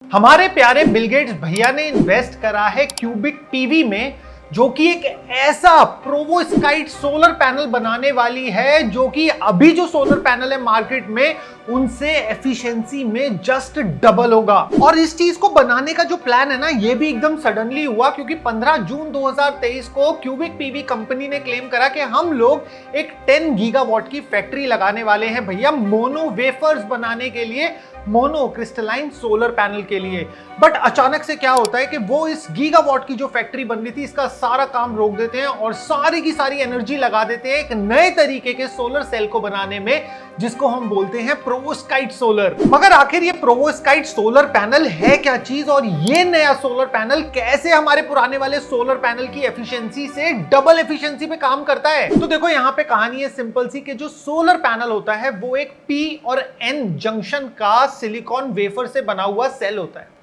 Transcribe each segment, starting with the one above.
हमारे प्यारे Bill Gates भैया ने इन्वेस्ट करा है क्यूबिक पीवी में, जो कि एक ऐसा प्रोवोस्काइट सोलर पैनल बनाने वाली है जो कि अभी जो सोलर पैनल है मार्केट में उनसे एफिशिएंसी में जस्ट डबल होगा। और इस चीज को बनाने का जो प्लान है ना, ये भी एकदम सडनली हुआ, क्योंकि 15 जून 2023 को क्यूबिक पीवी कंपनी ने क्लेम करा कि हम लोग एक 10 गीगावाट की फैक्ट्री लगाने वाले हैं भैया, मोनो वेफर्स बनाने के लिए, मोनो क्रिस्टलाइन सोलर पैनल के लिए। बट अचानक से क्या होता है कि वो इस गीगावाट की जो फैक्ट्री बन रही थी, इसका सारा काम रोक देते हैं और सारी की सारी एनर्जी लगा देते हैं एक नए तरीके के सोलर सेल को बनाने में, जिसको हम बोलते हैं प्रोवोस्काइट सोलर। मगर आखिर ये प्रोवोस्काइट सोलर पैनल है क्या चीज, और ये नया सोलर पैनल कैसे हमारे पुराने वाले सोलर पैनल की एफिशिएंसी से डबल एफिशिएंसी पे काम करता है? तो देखो यहाँ पे कहानी है सिंपल सी कि जो सोलर पैनल होता है वो एक पी और एन जंक्शन का सिलिकॉन वेफर से बना हुआ सेल होता है।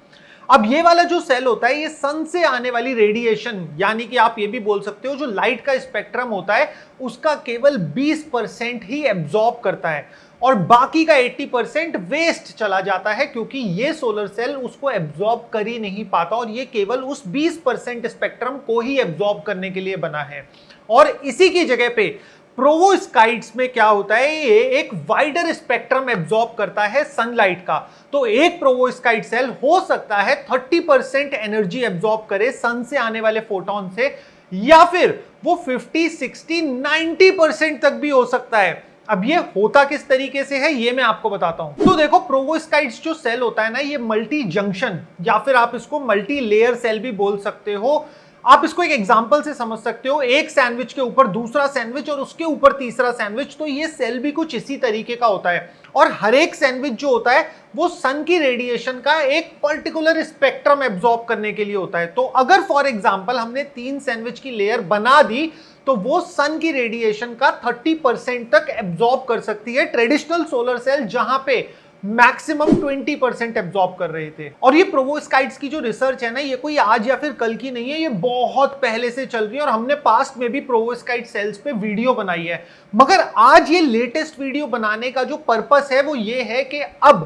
अब ये वाला जो सेल होता है ये सन से आने वाली रेडिएशन, यानी कि आप ये भी बोल सकते हो जो लाइट का स्पेक्ट्रम होता है उसका केवल 20% ही एब्जॉर्ब करता है और बाकी का 80% वेस्ट चला जाता है, क्योंकि ये सोलर सेल उसको एब्जॉर्ब कर ही नहीं पाता और ये केवल उस 20% स्पेक्ट्रम को ही एब्जॉर्ब करने के लिए बना है। और इसी की जगह पे प्रोवोस्काइट्स में क्या होता है, ये एक वाइडर स्पेक्ट्रम एब्जॉर्ब करता है सनलाइट का। तो एक प्रोवोस्काइट सेल हो सकता है 30% एनर्जी एब्जॉर्ब करे सन से आने वाले फोटोन से, या फिर वो 50, 60, 90% तक भी हो सकता है। अब ये होता किस तरीके से है ये मैं आपको बताता हूं। तो देखो, प्रोवोस्काइट्स जो सेल होता है ना, ये मल्टी जंक्शन या फिर आप इसको मल्टी लेयर सेल भी बोल सकते हो। आप इसको एक एग्जांपल से समझ सकते हो, एक सैंडविच के ऊपर दूसरा सैंडविच और उसके ऊपर तीसरा सैंडविच। तो ये सेल भी कुछ इसी तरीके का होता है और हर एक सैंडविच जो होता है वो सन की रेडिएशन का एक पर्टिकुलर स्पेक्ट्रम एब्जॉर्ब करने के लिए होता है। तो अगर फॉर एग्जांपल हमने 3 सैंडविच की लेयर बना दी तो वो सन की रेडिएशन का 30% तक एब्जॉर्ब कर सकती है ट्रेडिशनल सोलर सेल, जहां पे मैक्सिमम 20% एब्जॉर्ब कर रहे थे। और ये प्रोवोस्काइट्स की जो रिसर्च है ना, ये कोई आज या फिर कल की नहीं है, ये बहुत पहले से चल रही है और हमने पास्ट में भी प्रोवोस्काइट सेल्स पे वीडियो बनाई है। मगर आज ये लेटेस्ट वीडियो बनाने का जो पर्पस है वो ये है कि अब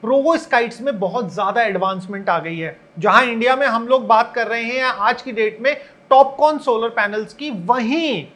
प्रोवोस्काइट्स में बहुत ज्यादा एडवांसमेंट आ गई है। जहां इंडिया में हम लोग बात कर रहे हैं आज की डेट में टॉपकॉन सोलर पैनल्स की, वहीं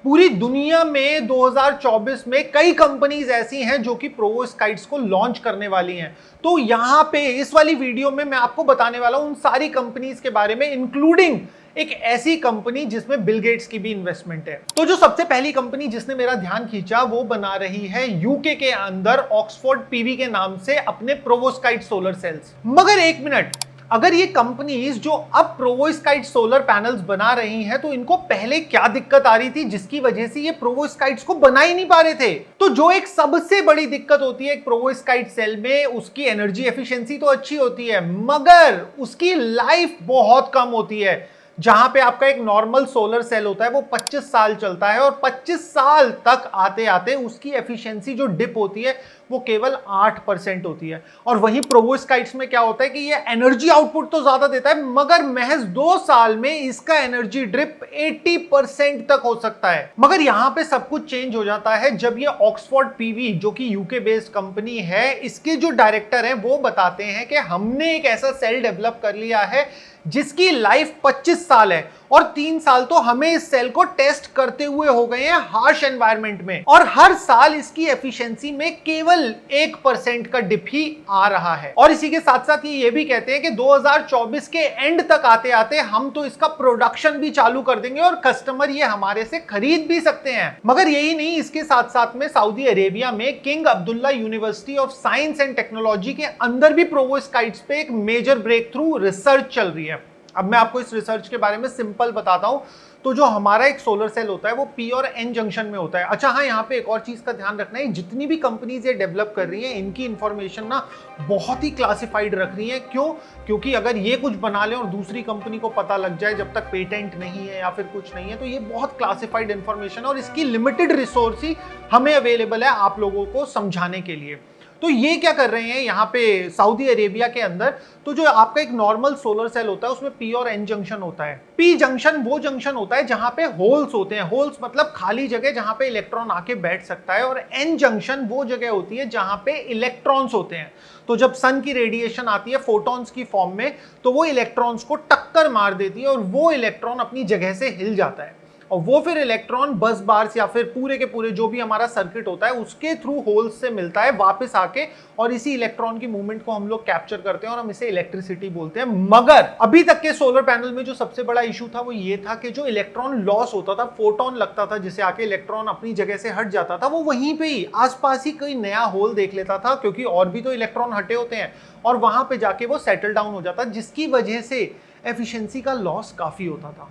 पूरी दुनिया में 2024 में कई कंपनीज ऐसी हैं जो कि प्रोवोस्काइट्स को लॉन्च करने वाली हैं। तो यहां पे इस वाली वीडियो में मैं आपको बताने वाला हूं उन सारी कंपनीज के बारे में, इंक्लूडिंग एक ऐसी कंपनी जिसमें बिल गेट्स की भी इन्वेस्टमेंट है। तो जो सबसे पहली कंपनी जिसने मेरा ध्यान खींचा वो बना रही है यूके के अंदर ऑक्सफोर्ड पीवी के नाम से अपने प्रोवोस्काइट सोलर सेल्स। मगर एक मिनट, अगर ये कंपनीज जो अब प्रोवोस्काइट सोलर पैनल्स बना रही हैं तो इनको पहले क्या दिक्कत आ रही थी जिसकी वजह से ये प्रोवोस्काइट्स को बना ही नहीं पा रहे थे? तो जो एक सबसे बड़ी दिक्कत होती है एक प्रोवोस्काइट सेल में, उसकी एनर्जी एफिशिएंसी तो अच्छी होती है मगर उसकी लाइफ बहुत कम होती है। जहां पे आपका एक नॉर्मल सोलर सेल होता है वो 25 साल चलता है और 25 साल तक आते आते उसकी एफिशिएंसी जो डिप होती है वो केवल 8% होती है। और वहीं प्रोवोस्काइट्स में क्या होता है कि ये एनर्जी आउटपुट तो ज्यादा देता है मगर महज 2 साल में इसका एनर्जी ड्रिप 80% तक हो सकता है। मगर यहां पे सब कुछ चेंज हो जाता है जब ये ऑक्सफोर्ड पीवी, जो कि यूके बेस्ड कंपनी है, इसके जो डायरेक्टर हैं वो बताते हैं कि हमने एक ऐसा सेल डेवलप कर लिया है जिसकी लाइफ 25 साल है और 3 साल तो हमें इस सेल को टेस्ट करते हुए हो गए हैं हार्श एनवायरनमेंट में, और हर साल इसकी एफिशिएंसी में केवल 1% का डिप ही आ रहा है। और इसी के साथ साथ ये भी कहते हैं कि 2024 के एंड तक आते आते हम तो इसका प्रोडक्शन भी चालू कर देंगे और कस्टमर ये हमारे से खरीद भी सकते हैं। मगर यही नहीं, इसके साथ साथ में सऊदी अरेबिया में king Abdullah University of science and technology के अंदर भी प्रोवोस्काइट्स पे एक मेजर ब्रेक थ्रू रिसर्च चल रही है। अब मैं आपको इस रिसर्च के बारे में सिंपल बताता हूं। तो जो हमारा एक सोलर सेल होता है वो पी और एन जंक्शन में होता है। अच्छा हाँ, यहाँ पे एक और चीज का ध्यान रखना है, जितनी भी कंपनीज ये डेवलप कर रही हैं इनकी इंफॉर्मेशन ना बहुत ही क्लासिफाइड रख रही है। क्यों? क्योंकि अगर ये कुछ बना ले और दूसरी कंपनी को पता लग जाए, जब तक पेटेंट नहीं है या फिर कुछ नहीं है, तो ये बहुत क्लासिफाइड इंफॉर्मेशन और इसकी लिमिटेड रिसोर्स ही हमें अवेलेबल है आप लोगों को समझाने के लिए। तो ये क्या कर रहे हैं यहाँ पे सऊदी अरेबिया के अंदर, तो जो आपका एक नॉर्मल सोलर सेल होता है उसमें पी और एन जंक्शन होता है। पी जंक्शन वो जंक्शन होता है जहां पे होल्स होते हैं, होल्स मतलब खाली जगह जहां पे इलेक्ट्रॉन आके बैठ सकता है, और एन जंक्शन वो जगह होती है जहां पे इलेक्ट्रॉन्स होते हैं। तो जब सन की रेडिएशन आती है फोटॉन्स की फॉर्म में, तो वो इलेक्ट्रॉन्स को टक्कर मार देती है और वो इलेक्ट्रॉन अपनी जगह से हिल जाता है, और वो फिर इलेक्ट्रॉन बस बार्स या फिर पूरे के पूरे जो भी हमारा सर्किट होता है उसके थ्रू होल्स से मिलता है वापस आके, और इसी इलेक्ट्रॉन की मूवमेंट को हम लोग कैप्चर करते हैं और हम इसे इलेक्ट्रिसिटी बोलते हैं। मगर अभी तक के सोलर पैनल में जो सबसे बड़ा इशू था वो ये था कि जो इलेक्ट्रॉन लॉस होता था, फोटोन लगता था जिसे आके इलेक्ट्रॉन अपनी जगह से हट जाता था, वो वहीं पे ही आसपास ही कोई नया होल देख लेता था, क्योंकि और भी तो इलेक्ट्रॉन हटे होते हैं, और वहां पे जाके वो सेटल डाउन हो जाता, जिसकी वजह से एफिशिएंसी का लॉस काफी होता था।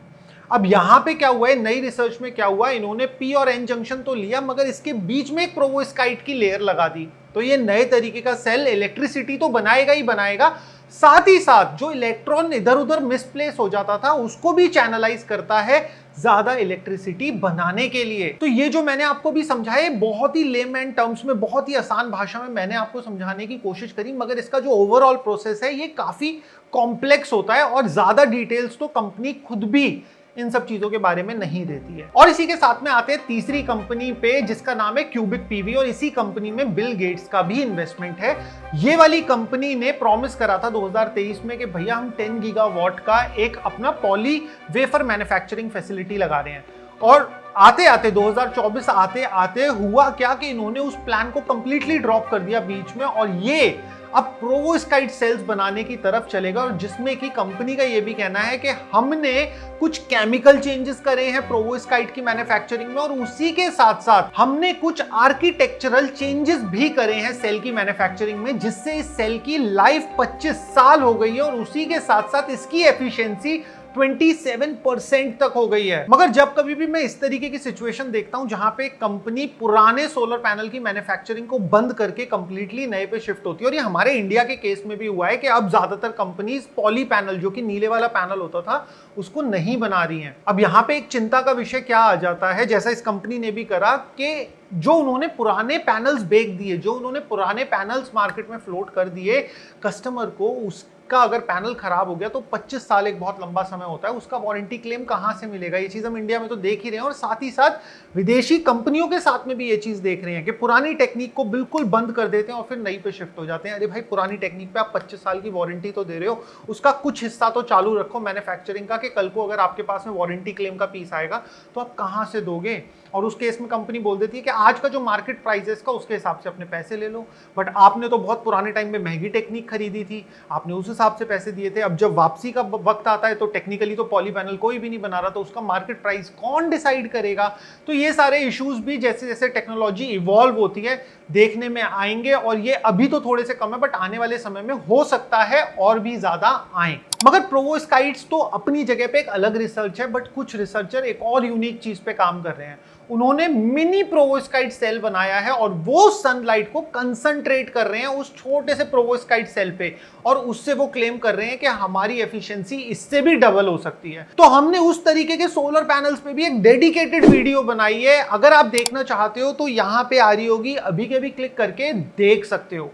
अब यहां पे क्या हुआ है, नई रिसर्च में क्या हुआ, इन्होंने पी और एन जंक्शन तो लिया मगर इसके बीच में एक प्रोवोस्काइट की लेयर लगा दी। तो ये नए तरीके का सेल इलेक्ट्रिसिटी तो बनाएगा ही बनाएगा, साथ ही साथ जो इलेक्ट्रॉन इधर उधर मिसप्लेस हो जाता था उसको भी चैनलाइज करता है ज्यादा इलेक्ट्रिसिटी बनाने के लिए। तो ये जो मैंने आपको भी समझाया बहुत ही लेमैन टर्म्स में, बहुत ही आसान भाषा में मैंने आपको समझाने की कोशिश करी, मगर इसका जो ओवरऑल प्रोसेस है ये काफी कॉम्प्लेक्स होता है और ज्यादा डिटेल्स तो कंपनी खुद भी इन सब चीजों के बारे में नहीं देती है। और इसी के साथ में आते हैं तीसरी कंपनी पे जिसका नाम है क्यूबिक पीवी, और इसी कंपनी में बिल गेट्स का भी इन्वेस्टमेंट है। ये वाली कंपनी ने प्रॉमिस करा था 2023 में कि भैया हम 10 गीगावाट का एक अपना पॉली वेफर मैन्युफैक्चरिंग फैसिलिटी लगा रहे हैं, और आते आते 2024 आते आते हुआ क्या कि इन्होंने उस प्लान को कंप्लीटली ड्रॉप कर दिया बीच में, और ये अब प्रोवोस्काइट सेल्स बनाने की तरफ चलेगा, और जिसमें कि कंपनी का ये भी कहना है कि हमने कुछ केमिकल चेंजेस करे हैं प्रोवोस्काइट की मैन्युफैक्चरिंग में, और उसी के साथ साथ हमने कुछ आर्किटेक्चरल चेंजेस भी करे हैं सेल की मैन्युफैक्चरिंग में, जिससे इस सेल की लाइफ 25 साल हो गई है, और उसी के साथ साथ इसकी एफिशिएंसी 27% तक हो गई है। मगर जब कभी भी मैं इस तरीके की सिचुएशन देखता हूं जहां पे कंपनी पुराने सोलर पैनल की मैन्युफैक्चरिंग को बंद करके कंप्लीटली नए पे शिफ्ट होती है, और ये हमारे इंडिया के केस में भी हुआ है कि अब ज्यादातर कंपनीज पॉली पैनल, जो कि नीले वाला पैनल होता था, उसको नहीं बना रही हैं। अब यहां पे एक चिंता का विषय क्या आ जाता है, जैसा इस कंपनी ने भी करा कि जो उन्होंने पुराने पैनल्स बेच दिए, जो उन्होंने पुराने पैनल्स मार्केट में फ्लोट कर दिए कस्टमर को, उसका अगर पैनल खराब हो गया तो 25 साल एक बहुत लंबा समय होता है, उसका वारंटी क्लेम कहां से मिलेगा। ये चीज हम इंडिया में तो देख ही रहे हैं, और साथ ही साथ विदेशी कंपनियों के साथ में भी ये चीज देख रहे हैं कि पुरानी टेक्निक को बिल्कुल बंद कर देते हैं और फिर नई पे शिफ्ट हो जाते हैं। अरे भाई, पुरानी टेक्निक पे आप 25 साल की वारंटी तो दे रहे हो, उसका कुछ हिस्सा तो चालू रखो मैन्युफैक्चरिंग का, कि कल को अगर आपके पास में वारंटी क्लेम का पीस आएगा तो आप कहां से दोगे। और उस केस में कंपनी बोल देती है कि आज का जो मार्केट प्राइस है इसका, उसके हिसाब से अपने पैसे ले लो, बट आपने तो बहुत पुराने टाइम में महंगी टेक्निक खरीदी थी, आपने उस हिसाब से पैसे दिए थे। अब जब वापसी का वक्त आता है तो टेक्निकली तो पॉली पैनल कोई भी नहीं बना रहा, तो उसका मार्केट प्राइस कौन डिसाइड करेगा। तो ये सारे इश्यूज भी जैसे जैसे टेक्नोलॉजी इवॉल्व होती है देखने में आएंगे, और ये अभी तो थोड़े से कम है, बट आने वाले समय में हो सकता है और भी ज्यादा आए। मगर प्रोवोस्काइट्स तो अपनी जगह पे एक अलग रिसर्च है, बट कुछ रिसर्चर एक और यूनिक चीज पे काम कर रहे हैं। उन्होंने मिनी प्रोवोस्काइट सेल बनाया है, और वो सनलाइट को कंसंट्रेट कर रहे हैं उस छोटे से प्रोवोस्काइट सेल पे, और उससे वो क्लेम कर रहे हैं कि हमारी एफिशिएंसी इससे भी डबल हो सकती है। तो हमने उस तरीके के सोलर पैनल्स पे भी एक डेडिकेटेड वीडियो बनाई है, अगर आप देखना चाहते हो तो यहां पे आ रही होगी, अभी के भी क्लिक करके देख सकते हो।